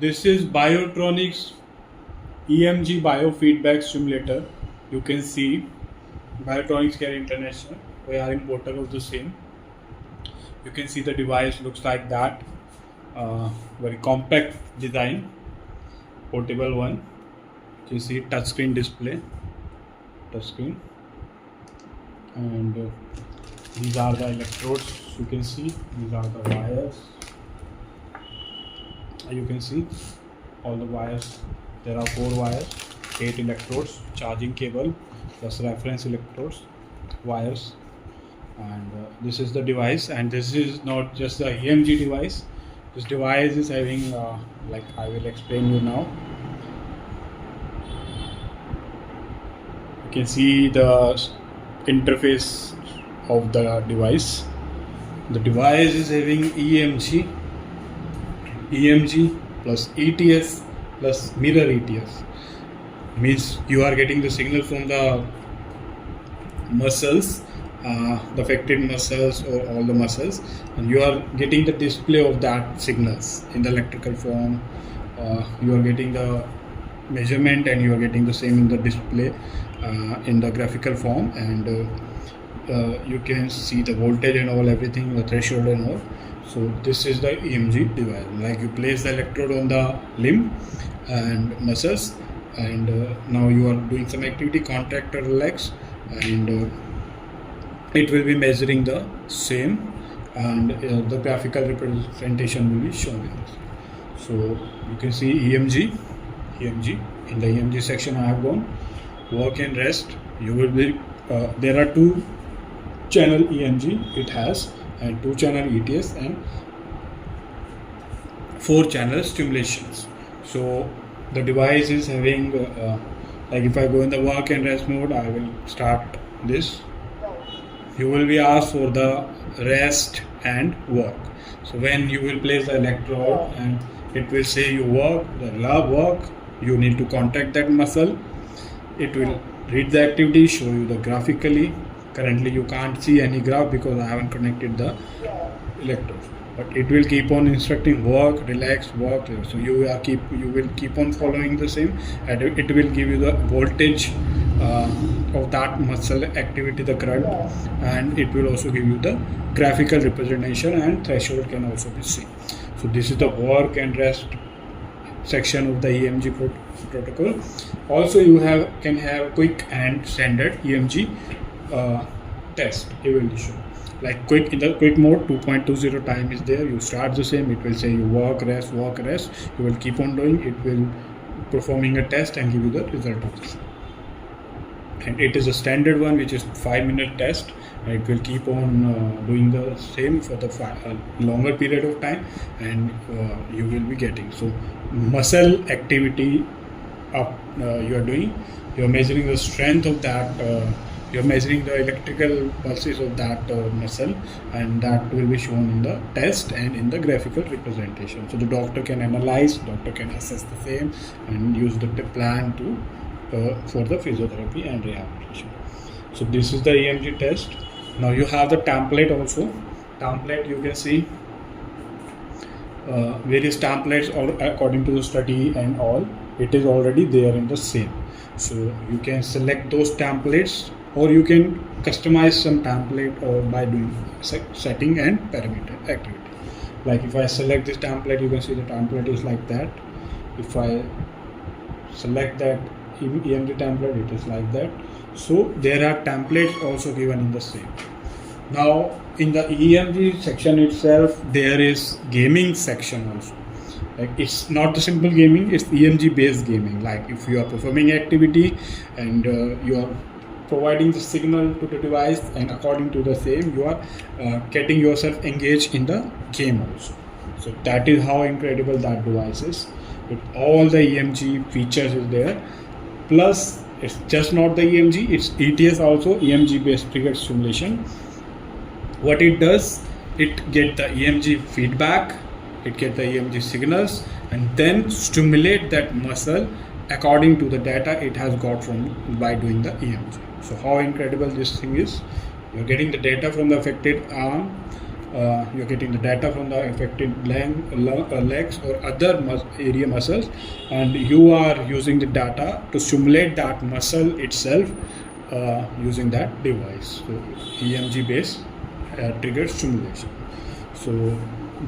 This is Biotronix EMG Biofeedback Stimulator. You can see Biotronix Care International. We are importer of the same. You can see the device looks like that. Very compact design, portable one. You see touchscreen display, touchscreen, and these are the electrodes. You can see these are the wires. You can see all the wires. There are 4 wires, 8 electrodes, charging cable plus reference electrodes, wires, and this is the device. And this is not just the EMG device. This device is having like I will explain you now. You can see the interface of the device. The device is having EMG plus ETS plus mirror ETS. Means you are getting the signal from the muscles, the affected muscles or all the muscles, and you are getting the display of that signals in the electrical form. You are getting the measurement and you are getting the same in the display in the graphical form, and you can see the voltage and all, everything, the threshold and all. So this is the EMG device. Like you place the electrode on the limb and muscles, and now you are doing some activity, contract or relax, and it will be measuring the same, and the graphical representation will be shown in this. So you can see EMG. In the EMG section I have gone. Work and rest. You will be there are 2 channel EMG it has, and 2 channel ETS, and 4 channel stimulations. So the device is having like if I go in the work and rest mode, I will start this. You will be asked for the rest and work. So when you will place the electrode and it will say you work, the lab work, you need to contract that muscle. It will read the activity, show you the graphically. Currently you can't see any graph because I haven't connected the electrode, but it will keep on instructing work, relax, work. So you will keep on following the same, and it will give you the voltage of that muscle activity, the current, and it will also give you the graphical representation, and threshold can also be seen. So this is the work and rest section of the EMG protocol. Also you can have quick and standard EMG test evaluation. Like quick, in the quick mode, 2.20 time is there. You start the same, it will say you work, rest. You will keep on doing, it will performing a test and give you the result of this. And it is a standard one, which is 5-minute test, and it will keep on doing the same for the longer period of time, and you will be getting. So muscle activity you are doing, you are measuring the strength of that, you are measuring the electrical pulses of that muscle, and that will be shown in the test and in the graphical representation. So the doctor can analyze, doctor can assess the same and use the plan to for the physiotherapy and rehabilitation. So this is the EMG test. Now you have the template also. Template, you can see various templates or according to the study and all. It is already there in the same. So you can select those templates, or you can customize some template or by doing setting and parameter activity. Like if I select this template, you can see the template is like that. If I select that EMG template, it is like that. So there are templates also given in the same. Now in the EMG section itself, there is gaming section also. Like it's not the simple gaming, it's EMG based gaming. Like if you are performing activity and you are providing the signal to the device, and according to the same you are getting yourself engaged in the game also. So that is how incredible that device is. With all the EMG features is there. Plus it's just not the EMG, it's ETS also, EMG based triggered stimulation. What it does, it get the EMG feedback, it get the EMG signals, and then stimulate that muscle according to the data it has got from by doing the EMG. So how incredible this thing is. You're getting the data from the affected arm, you're getting the data from the affected legs or other area muscles, and you are using the data to stimulate that muscle itself using that device. So EMG based triggered stimulation. So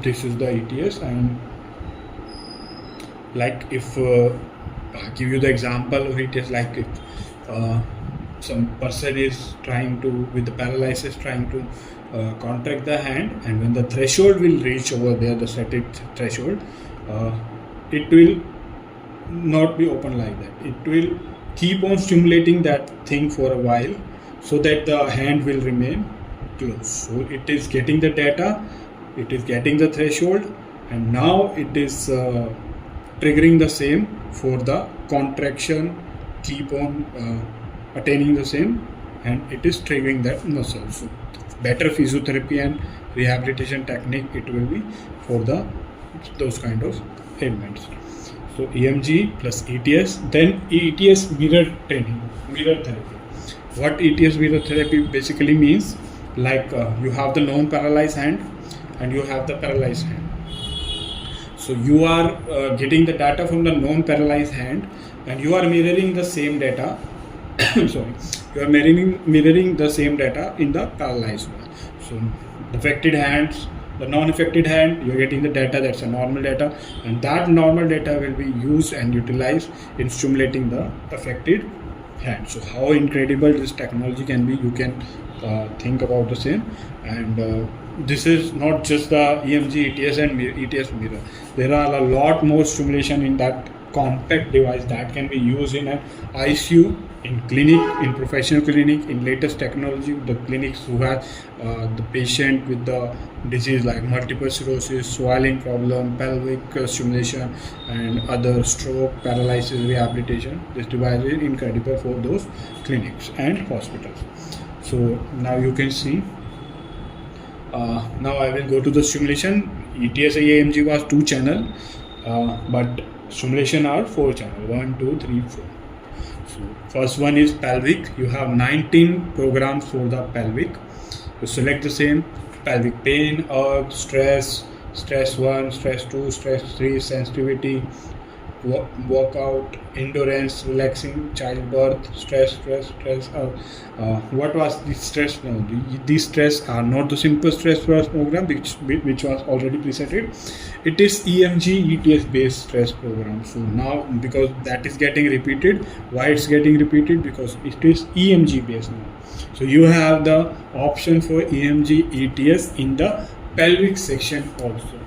this is the ETS. And like if I give you the example of ETS, like if some person is trying to, with the paralysis, trying to contract the hand, and when the threshold will reach over there, the set threshold, it will not be open like that. It will keep on stimulating that thing for a while so that the hand will remain closed. So it is getting the data, it is getting the threshold, and now it is triggering the same for the contraction, keep on attaining the same, and it is triggering that muscle. So better physiotherapy and rehabilitation technique it will be for those kind of ailments. So EMG plus ETS, then ETS mirror therapy. What ETS mirror therapy basically means, like you have the non-paralyzed hand and you have the paralyzed hand. So you are getting the data from the non-paralyzed hand and you are mirroring the same data sorry, you are mirroring the same data in the paralyzed one. So the affected hands, the non-affected hand, you are getting the data, that's a normal data, and that normal data will be used and utilized in stimulating the affected hand. So how incredible this technology can be, you can think about the same. And this is not just the EMG, ETS and ETS mirror. There are a lot more stimulation in that compact device that can be used in an ICU, in clinic, in professional clinic, in latest technology, the clinics who have the patient with the disease like multiple sclerosis, swallowing problem, pelvic stimulation, and other stroke, paralysis, rehabilitation. This device is incredible for those clinics and hospitals. So now you can see, now I will go to the stimulation. ETS EMG was 2 channel, but stimulation are 4 channel, 1, 2, 3, 4. So first one is pelvic. You have 19 programs for the pelvic. You select the same: pelvic pain, urge, stress 1, stress 2, stress 3, sensitivity, workout, endurance, relaxing, childbirth, stress. What was the stress? No, these stress are not the simple stress first program which was already presented. It is EMG ETS based stress program. So now, because that is getting repeated, why it's getting repeated? Because it is EMG based now. So you have the option for EMG ETS in the pelvic section also.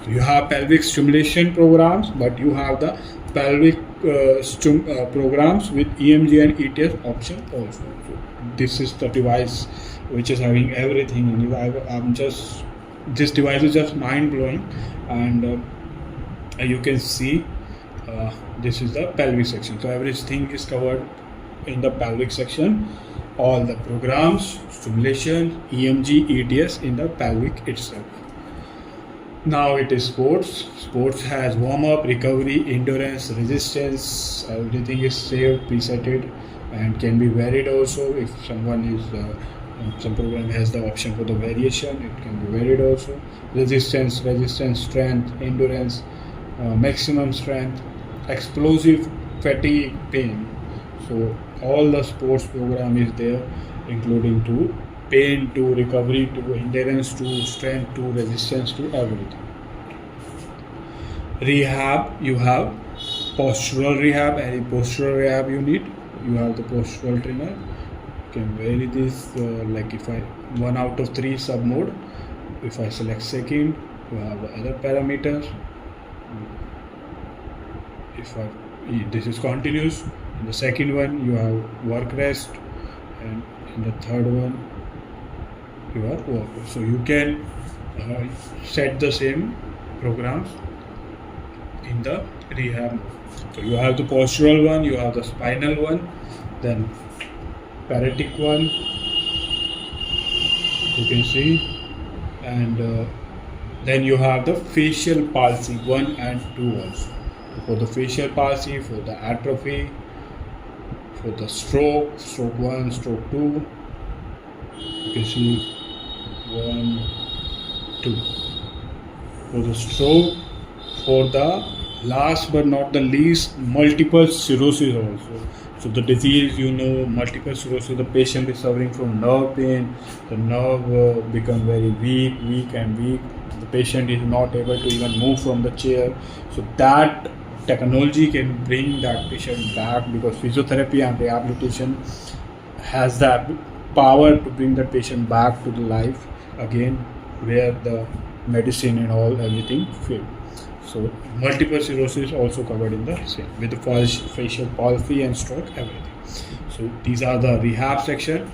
So you have pelvic stimulation programs, but you have the pelvic programs with EMG and ETS option also. So this is the device which is having everything, and this device is just mind blowing. And you can see this is the pelvic section. So everything is covered in the pelvic section. All the programs, stimulation, EMG, ETS in the pelvic itself. Now it is sports. Sports has warm-up, recovery, endurance, resistance. Everything is saved, presetted, and can be varied also. If someone is some program has the option for the variation, it can be varied also. Resistance, strength, endurance, maximum strength, explosive, fatigue, pain. So all the sports program is there, including to pain, to recovery, to endurance, to strength, to resistance, to everything. Rehab, you have postural rehab. Any postural rehab you need, you have the postural trainer. You can vary this, like if I 1 out of 3 sub mode. If I select second, you have the other parameters. This is continuous. In the second one, you have work rest, and in the third one, you have work rest. So you can set the same programs in the rehab. So you have the postural one, you have the spinal one, then paretic one, you can see, and then you have the facial palsy 1 and 2 also. For the facial palsy, for the atrophy, for the stroke 1, stroke 2, you can see 1, 2. For the stroke, for the last but not the least, multiple sclerosis also. So the disease, multiple sclerosis, the patient is suffering from nerve pain, the nerve become very weak. The patient is not able to even move from the chair. So that technology can bring that patient back, because physiotherapy and rehabilitation has the power to bring that patient back to the life again, where the medicine and everything failed. So multiple sclerosis also covered in the same, with the facial palsy and stroke, everything. So these are the rehab section.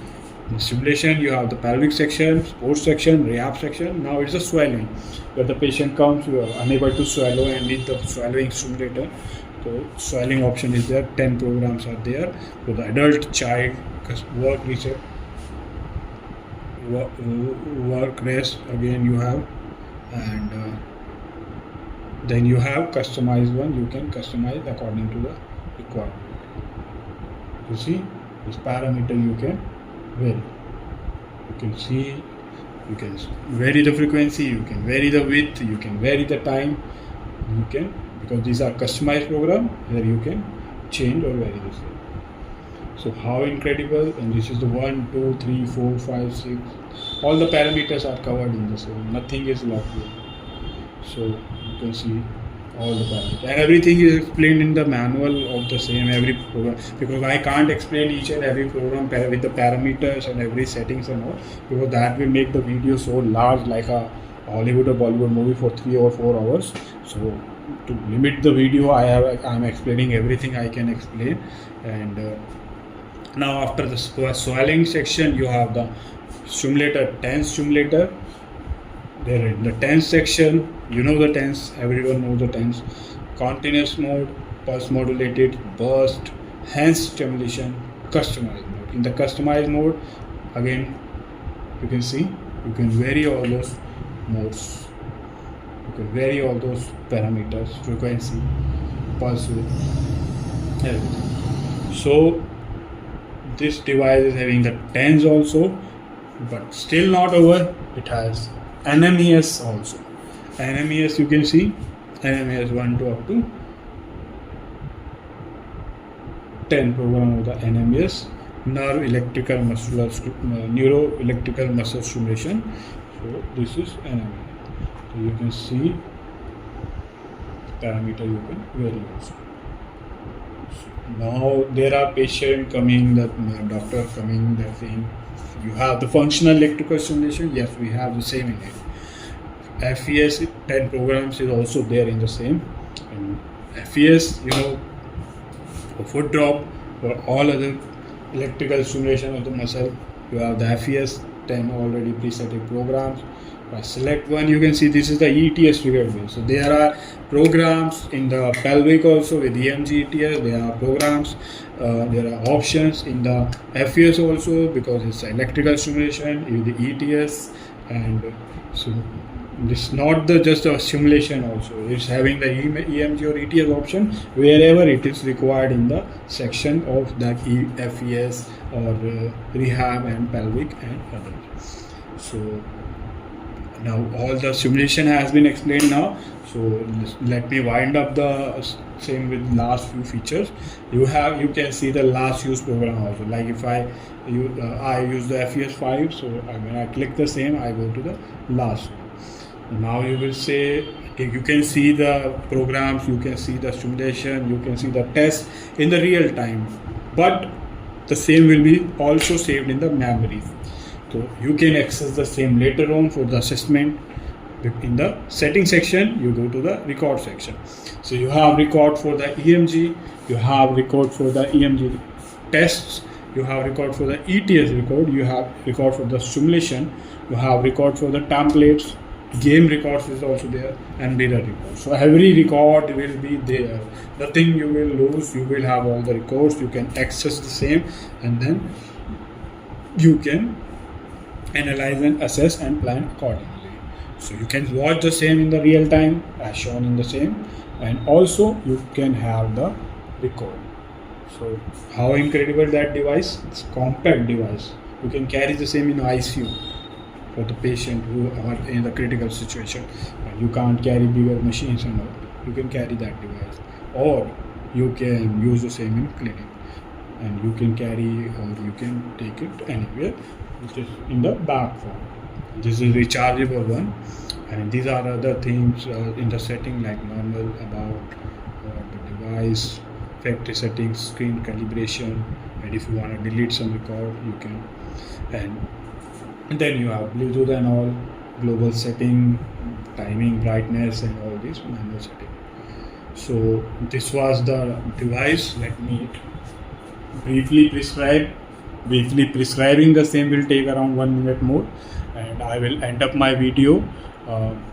In stimulation, you have the pelvic section, sports section, rehab section. Now it's the swallowing, where the patient comes, you are unable to swallow and need the swallowing stimulator. So swallowing option is there. 10 programs are there for the adult, child, work reset, work rest. Again you have, and then you have customized one. You can customize according to the requirement. You see, this parameter you can vary. You can see, you can vary the frequency, you can vary the width, you can vary the time. You can, because these are customized program where you can change or vary the same. So how incredible! And this is the 1, 2, 3, 4, 5, 6. All the parameters are covered in the same. Nothing is locked here. So you can see all the parameters, and everything is explained in the manual of the same every program, because I can't explain each and every program with the parameters and every settings and all, because that will make the video so large, like a Hollywood or Bollywood movie for 3 or 4 hours. So to limit the video, I'm explaining everything I can explain. And now after the swallowing section, you have the stimulator, tense stimulator. There in the tense section, the tense, everyone knows the tense. Continuous mode, pulse modulated, burst, hand stimulation, customized mode. In the customized mode, again, you can see, you can vary all those modes. You can vary all those parameters, frequency, pulse width, everything. So this device is having the tense also, but still not over. It has NMES also. NMES, you can see, NMES 1 to up to 10 program of the NMES, Neuro Electrical Muscle Stimulation. So this is NMES. So you can see parameter you can vary also. Now there are patients coming, the doctor coming, they're saying, you have the functional electrical stimulation. Yes, we have the same in it. FES 10 programs is also there in the same. And FES, for foot drop, for all other electrical stimulation of the muscle, you have the FES 10 already preset programs. If I select one, you can see this is the ETS triggered wave. So there are programs in the pelvic also with EMG ETS. There are programs, there are options in the FES also, because it's electrical stimulation with the ETS. And so it's not just a simulation also. It's having the EMG or ETS option wherever it is required in the section of that FES or rehab and pelvic and others. So now all the simulation has been explained now. So let me wind up the same with last few features. You can see the last use program also. Like if I use the FES 5, so when I click the same, I go to the last one. Now you will say, you can see the programs, you can see the simulation, you can see the test in the real time, but the same will be also saved in the memory. So you can access the same later on for the assessment. In the setting section, you go to the record section. So you have record for the EMG, you have record for the EMG tests, you have record for the ETS record, you have record for the simulation, you have record for the templates, game records is also there, and mirror record. So every record will be there. Nothing you will lose. You will have all the records. You can access the same, and then you can analyze and assess and plan accordingly. So you can watch the same in the real time as shown in the same, and also you can have the record. So how incredible that device! It's a compact device. You can carry the same in ICU. for the patient who are in the critical situation and you can't carry bigger machines and all. You can carry that device, or you can use the same in clinic, and you can carry or you can take it anywhere, which is in the back form. This is rechargeable one, and these are other things in the setting like normal about the device, factory settings, screen calibration, and if you want to delete some record you can. And then you have Bluetooth and all, global setting, timing, brightness, and all these manual setting. So this was the device. Let me briefly prescribe. Briefly prescribing the same will take around 1 minute more, and I will end up my video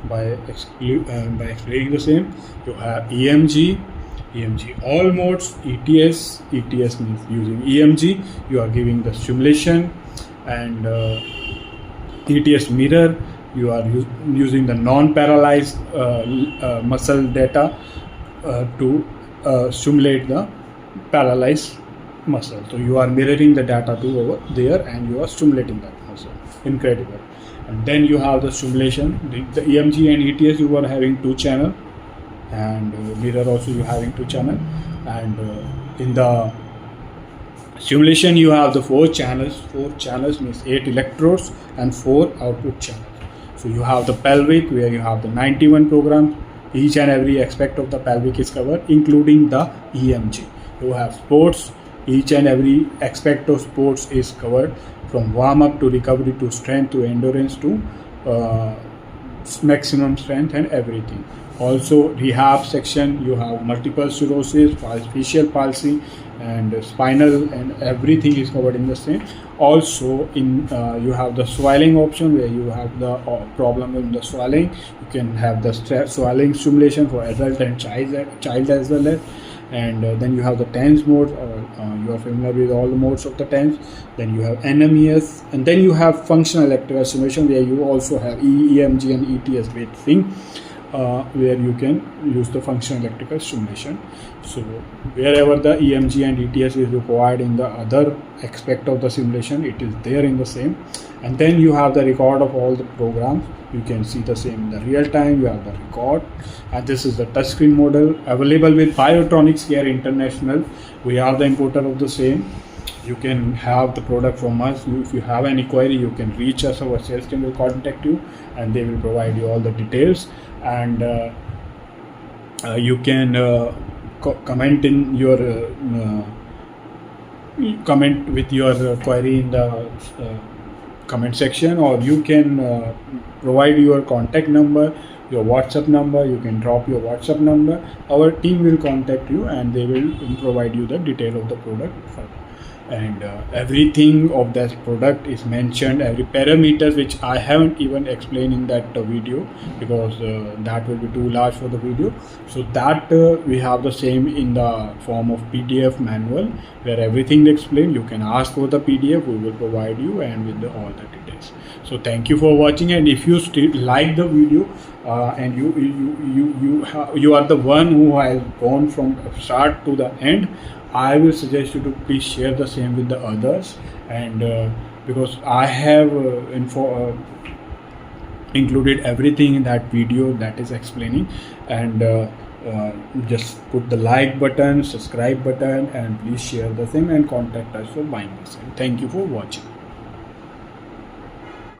by explaining the same. You have EMG all modes, ETS means using EMG you are giving the stimulation, and ETS mirror you are using the non-paralyzed muscle data to stimulate the paralyzed muscle. So you are mirroring the data to over there and you are stimulating that muscle. Incredible. And then you have the stimulation, the EMG and ETS you are having 2 channel, and mirror also you having 2 channel, and in the stimulation you have the 4 channels. 4 channels means 8 electrodes and 4 output channels. So you have the pelvic where you have the 91 programs. Each and every aspect of the pelvic is covered, including the EMG. You have sports. Each and every aspect of sports is covered, from warm up to recovery to strength to endurance to maximum strength and everything. Also rehab section you have multiple sclerosis, facial palsy, and spinal, and everything is covered in the same. Also in you have the swelling option where you have the problem in the swelling. You can have the swelling stimulation for adult and child as well as. And then you have the TENS mode, you are familiar with all the modes of the TENS. Then you have NMES, and then you have functional electrical stimulation where you also have EMG and ETS based thing, where you can use the functional electrical stimulation. So wherever the EMG and ETS is required in the other aspect of the simulation, it is there in the same. And then you have the record of all the programs. You can see the same in the real time. You have the record, and this is the touchscreen model available with Biotronix here international. We are the importer of the same. You can have the product from us. If you have any query, you can reach us. Our sales team will contact you and they will provide you all the details. And you can comment in your comment with your query in the comment section, or you can provide your contact number, your WhatsApp number. You can drop your WhatsApp number. Our team will contact you and they will provide you the detail of the product. And everything of that product is mentioned, every parameters, which I haven't even explained in that video because that will be too large for the video. So that we have the same in the form of PDF manual where everything is explained. You can ask for the PDF, we will provide you, and with all the details. So thank you for watching, and if you still like the video and you are the one who has gone from start to the end, I will suggest you to please share the same with the others. And because I have included everything in that video that is explaining, and just put the like button, subscribe button, and please share the same and contact us for buying the same. Thank you for watching.